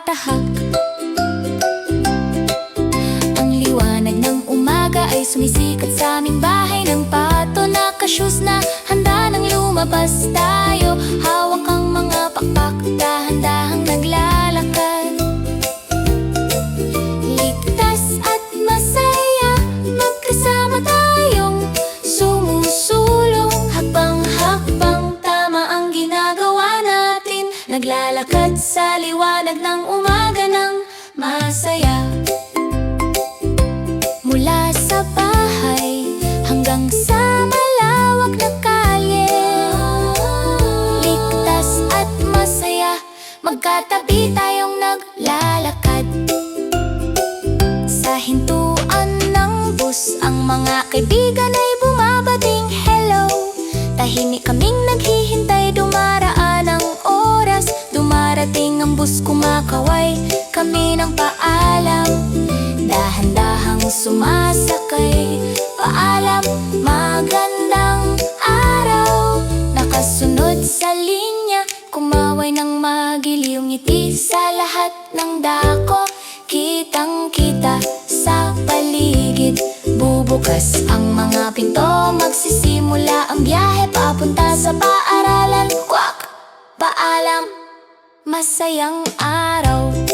tumatahak. Ang liwanag ng umaga ay sumisikat sa aming bahay. Ng pato na kasyus na handa nang lumabas tayo. Hawak ang mga pakpak, dahan-dahang naglalakad. Ligtas at masaya, magkasama tayong sumusulong. Hakbang-hakbang, tama ang ginagawa natin. Naglalakad sa liwanag ng umaga ng masaya. Mula sa bahay hanggang sa malawak na kalye, ligtas at masaya, magkatabi tayong naglalakad. Sa hintuan ng bus, ang mga kaibigan ay bumabating hello. Tahimik kaming naghihintay, dumaraan ang oras. Dumarating ang bus, kumakaway kami ng paalam. Dahan-dahang sumasakay, paalam, magandang araw. Nakasunod sa linya, kumaway ng magiliw, ngiti sa lahat ng dako. Kitang-kita sa paligid, bubukas ang mga pinto. Magsisimula ang biyahe papunta sa paaralan. Kwak! Paalam, masayang araw.